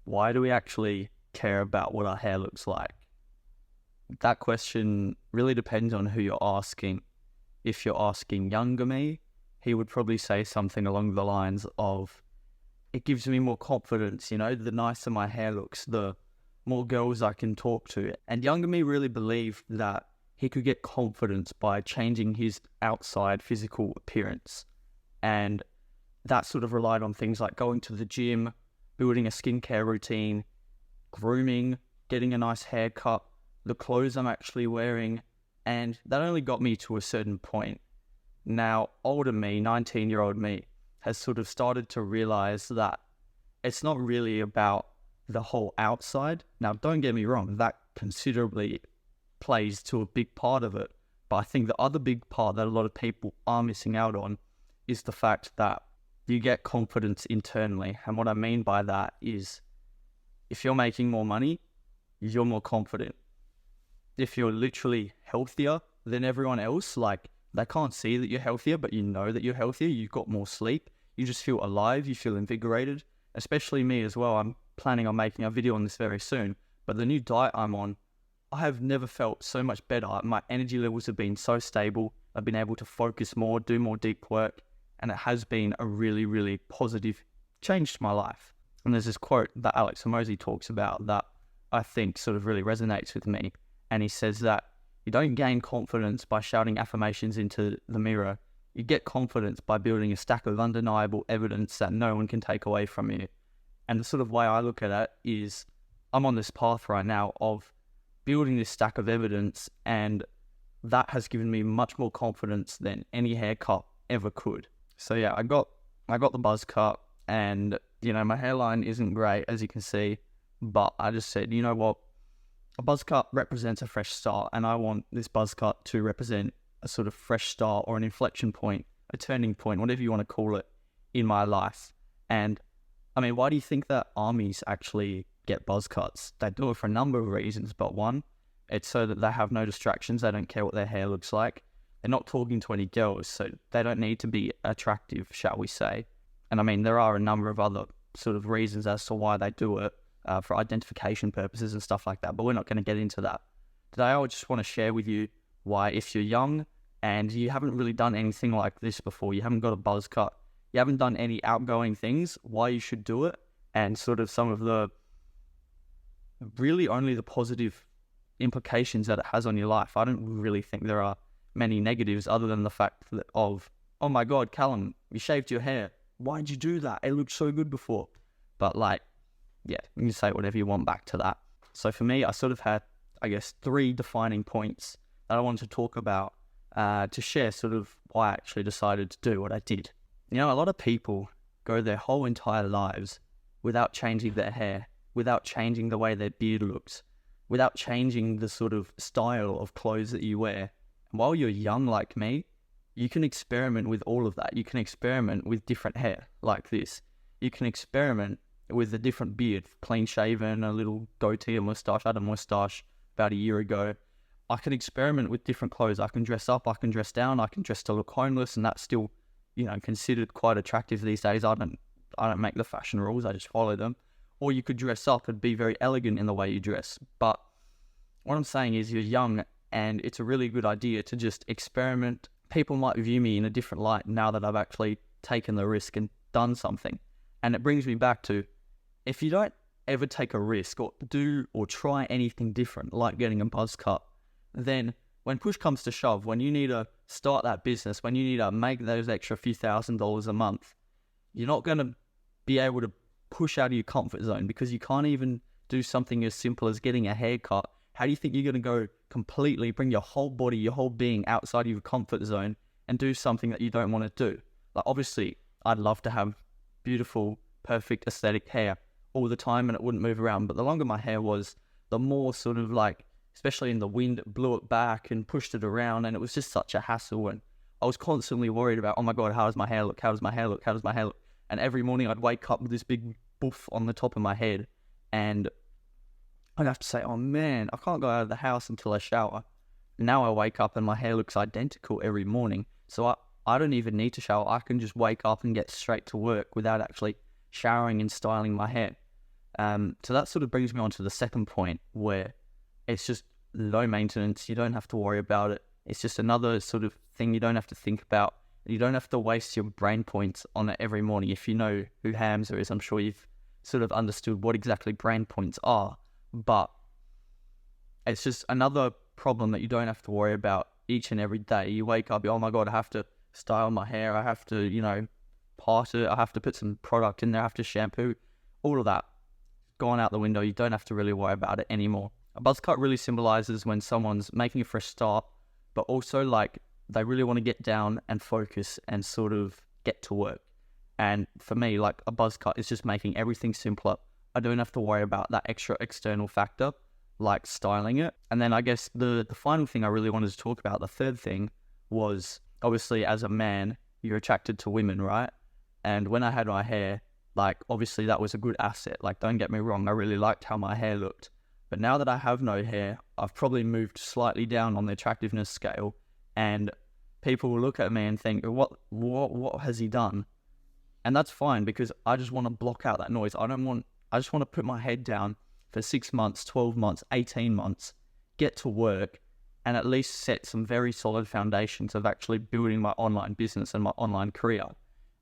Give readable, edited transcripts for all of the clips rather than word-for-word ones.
why do we actually care about what our hair looks like? That question really depends on who you're asking. If you're asking younger me, he would probably say something along the lines of, it gives me more confidence, the nicer my hair looks, the more girls I can talk to. And younger me really believed that he could get confidence by changing his outside physical appearance. And that sort of relied on things like going to the gym, building a skincare routine, grooming, getting a nice haircut, the clothes I'm actually wearing, and that only got me to a certain point. Now, older me, 19-year-old me, has sort of started to realize that it's not really about the whole outside. Now, don't get me wrong, that considerably plays to a big part of it. But I think the other big part that a lot of people are missing out on is the fact that you get confidence internally. And what I mean by that is, if you're making more money, you're more confident. If you're literally healthier than everyone else, like they can't see that you're healthier, but you know that you're healthier, you've got more sleep, you just feel alive, you feel invigorated. Especially me as well. I'm planning on making a video on this very soon, but the new diet I'm on, I have never felt so much better. My energy levels have been so stable. I've been able to focus more, do more deep work, and it has been a really, really positive change to my life. And there's this quote that Alex Hormozi talks about that I think sort of really resonates with me. And he says that you don't gain confidence by shouting affirmations into the mirror. You get confidence by building a stack of undeniable evidence that no one can take away from you. And the sort of way I look at it is, I'm on this path right now of building this stack of evidence, and that has given me much more confidence than any haircut ever could. So yeah, I got the buzz cut, and my hairline isn't great, as you can see, but I just said, you know what? A buzz cut represents a fresh start, and I want this buzz cut to represent a sort of fresh start or an inflection point, a turning point, whatever you want to call it, in my life. And I mean, why do you think that armies actually get buzz cuts? They do it for a number of reasons, but one, it's so that they have no distractions. They don't care what their hair looks like. They're not talking to any girls, so they don't need to be attractive, shall we say. And I mean, there are a number of other sort of reasons as to why they do it, for identification purposes and stuff like that, but we're not going to get into that. Today, I just want to share with you why, if you're young and you haven't really done anything like this before, you haven't got a buzz cut, you haven't done any outgoing things, why you should do it, and sort of some of the really only the positive implications that it has on your life. I don't really think there are many negatives other than the fact that of, oh my God, Callum, you shaved your hair. Why'd you do that? It looked so good before. But yeah, you can say whatever you want back to that. So for me, I sort of had, I guess, 3 defining points that I wanted to talk about to share sort of why I actually decided to do what I did. A lot of people go their whole entire lives without changing their hair, without changing the way their beard looks, without changing the sort of style of clothes that you wear. And while you're young like me, you can experiment with all of that. You can experiment with different hair like this. You can experiment with a different beard, clean shaven, a little goatee, a mustache. I had a mustache about a year ago. I can experiment with different clothes. I can dress up, I can dress down, I can dress to look homeless, and that's still, considered quite attractive these days. I don't make the fashion rules, I just follow them. Or you could dress up and be very elegant in the way you dress. But what I'm saying is, you're young, and it's a really good idea to just experiment. People might view me in a different light now that I've actually taken the risk and done something. And it brings me back to, if you don't ever take a risk or do or try anything different, like getting a buzz cut, then when push comes to shove, when you need to start that business, when you need to make those extra few $1,000s a month, you're not going to be able to push out of your comfort zone, because you can't even do something as simple as getting a haircut. How do you think you're going to go completely bring your whole body, your whole being outside of your comfort zone and do something that you don't want to do? Obviously, I'd love to have beautiful, perfect aesthetic hair all the time and it wouldn't move around. But the longer my hair was, the more sort of especially in the wind, it blew it back and pushed it around, and it was just such a hassle. And I was constantly worried about, oh my God, how does my hair look? How does my hair look? How does my hair look? And every morning I'd wake up with this big boof on the top of my head, and I'd have to say, oh man, I can't go out of the house until I shower. Now I wake up and my hair looks identical every morning. So I don't even need to shower. I can just wake up and get straight to work without actually showering and styling my hair. So that sort of brings me on to the second point, where it's just low maintenance. You don't have to worry about it. It's just another sort of thing you don't have to think about. You don't have to waste your brain points on it every morning. If you know who Hamza is, I'm sure you've sort of understood what exactly brain points are. But it's just another problem that you don't have to worry about each and every day. You wake up, oh my God, I have to style my hair. I have to, part it. I have to put some product in there. I have to shampoo. All of that gone out the window. You don't have to really worry about it anymore. A buzz cut really symbolizes when someone's making a fresh start, but also like they really want to get down and focus and sort of get to work. And for me, like a buzz cut is just making everything simpler. I don't have to worry about that extra external factor, like styling it. And then I guess the final thing I really wanted to talk about, the third thing, was obviously as a man, you're attracted to women, right? And when I had my hair, like obviously that was a good asset. Like don't get me wrong, I really liked how my hair looked. But now that I have no hair, I've probably moved slightly down on the attractiveness scale, and people will look at me and think, what has he done? And that's fine, because I just want to block out that noise. I just want to put my head down for 6 months, 12 months, 18 months, get to work, and at least set some very solid foundations of actually building my online business and my online career.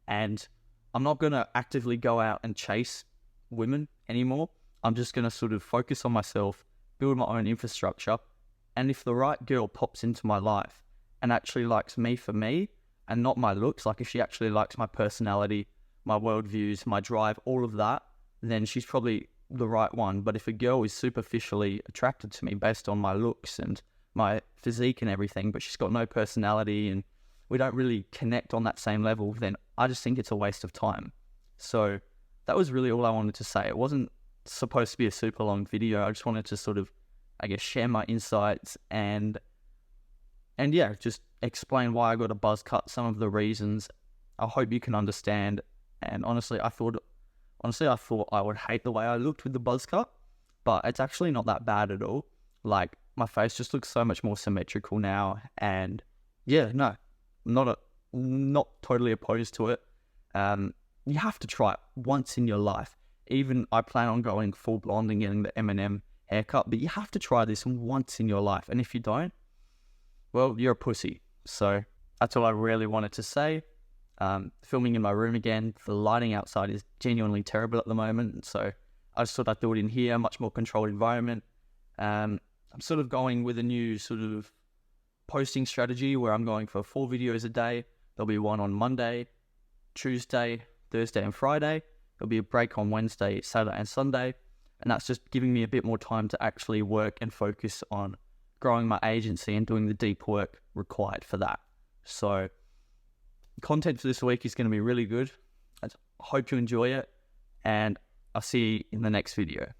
And I'm not going to actively go out and chase women anymore. I'm just going to sort of focus on myself, build my own infrastructure. And if the right girl pops into my life and actually likes me for me and not my looks, like if she actually likes my personality, my worldviews, my drive, all of that, then she's probably the right one. But if a girl is superficially attracted to me based on my looks and my physique and everything, but she's got no personality and we don't really connect on that same level, then I just think it's a waste of time. So that was really all I wanted to say. It wasn't supposed to be a super long video. I just wanted to sort of, I guess, share my insights and yeah, just explain why I got a buzz cut, some of the reasons. I hope you can understand. And honestly, I thought I would hate the way I looked with the buzz cut, but it's actually not that bad at all. Like my face just looks so much more symmetrical now, and yeah, no, not totally opposed to it. You have to try it once in your life. Even I plan on going full blonde and getting the M&M haircut, but you have to try this once in your life. And if you don't, well, you're a pussy. So that's all I really wanted to say. Filming in my room again. The lighting outside is genuinely terrible at the moment, so I just thought I'd do it in here, much more controlled environment. I'm sort of going with a new sort of posting strategy where I'm going for 4 videos a day. There'll be one on Monday, Tuesday, Thursday and Friday. There'll be a break on Wednesday, Saturday and Sunday. And that's just giving me a bit more time to actually work and focus on growing my agency and doing the deep work required for that. So content for this week is going to be really good. I hope you enjoy it, and I'll see you in the next video.